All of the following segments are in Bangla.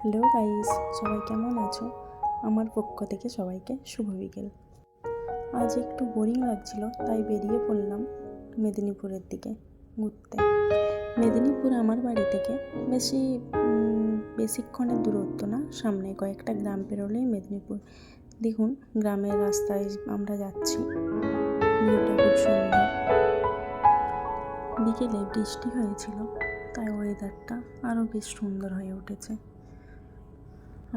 হ্যালো গাইস, সবাই কেমন আছো? আমার পক্ষ থেকে সবাইকে শুভ বিকেল। আজ একটু বোরিং লাগছিল, তাই বেরিয়ে পড়লাম মেদিনীপুরের দিকে ঘুরতে। মেদিনীপুর আমার বাড়ি থেকে বেশিক্ষণের দূরত্ব না, সামনে কয়েকটা গ্রাম পেরোলেই মেদিনীপুর। দেখুন, গ্রামের রাস্তায় আমরা যাচ্ছি, ভিউটা খুব সুন্দর। বিকেলে বৃষ্টি হয়েছিল, তাই ওয়েদারটা আরও বেশ সুন্দর হয়ে উঠেছে।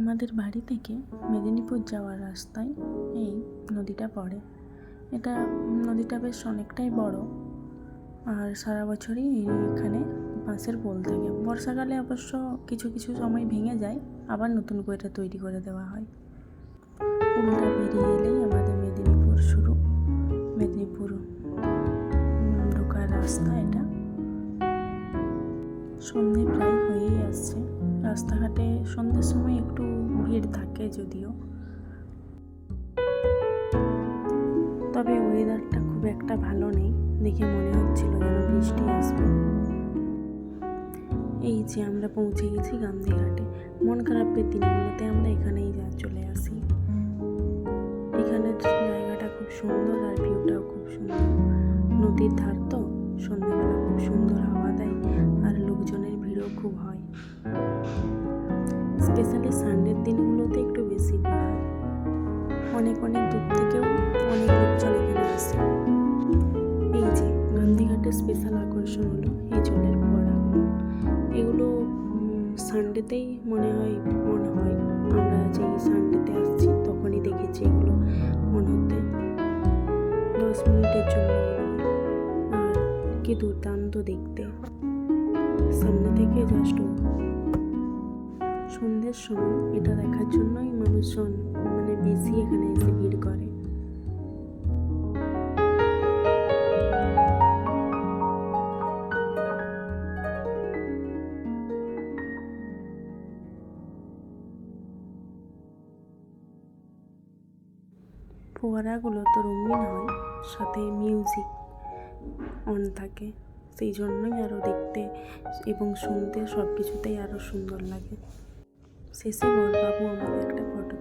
আমাদের বাড়ি থেকে মেদিনীপুর যাওয়ার রাস্তায় এই নদীটা পড়ে। নদীটা বেশ অনেকটাই বড়, আর সারা বছরই এখানে বাঁশের পোল থাকে। বর্ষাকালে অবশ্য কিছু কিছু সময় ভেঙে যায়, আবার নতুন করে তৈরি করে দেওয়া হয়। পুলটা বেরিয়ে এলেই আমাদের মেদিনীপুর শুরু। মেদিনীপুর ঢোকার রাস্তা এটা। সন্ধে প্রায় হয়েই আসছে। রাস্তাঘাটে সন্ধ্যের সময় একটু ভিড় থাকে যদিও, তবে ওয়েদারটা খুব একটা ভালো নেই। দেখে মনে হচ্ছিল যেন বৃষ্টি আসবে। এই যে আমরা পৌঁছে গেছি গান্ধীঘাটে। মন খারাপের দিনগুলোতে আমরা এখানেই চলে আসি। এখানের জায়গাটা খুব সুন্দর, আর ভিউটাও খুব সুন্দর। নদীর ধার তো, সন্ধ্যাবেলা খুব সুন্দর হাওয়া দেয়, আর লোকজনের ভিড়ও খুব হয়। স্পেশালি সানডের দিনগুলোতে একটু বেশি ভিড় হয়। অনেক দূর থেকেও অনেক লোকজন এখানে আসে। এই যে গান্ধীঘাটের স্পেশাল আকর্ষণ হলো এই জলের ফোয়ারাগুলো। এগুলো সানডেতেই মনে হয় আমরা যেই সানডেতে আসছি তখনই দেখেছি এগুলো অন হতে। 10 মিনিটের জন্য আর কি দুর্দান্ত দেখতে। সামনে থেকে জাস্ট সন্ধ্যের সময় এটা দেখার জন্যই মানুষজন বেশি এখানে এসে ভিড় করে। ফোয়ারাগুলো তো রঙিন হয়, সাথে মিউজিক অন থাকে, সেই জন্যই আরও দেখতে এবং শুনতে সব কিছুতেই আরও সুন্দর লাগে। শেষে বড়বাবু আমাকে একটা ফটো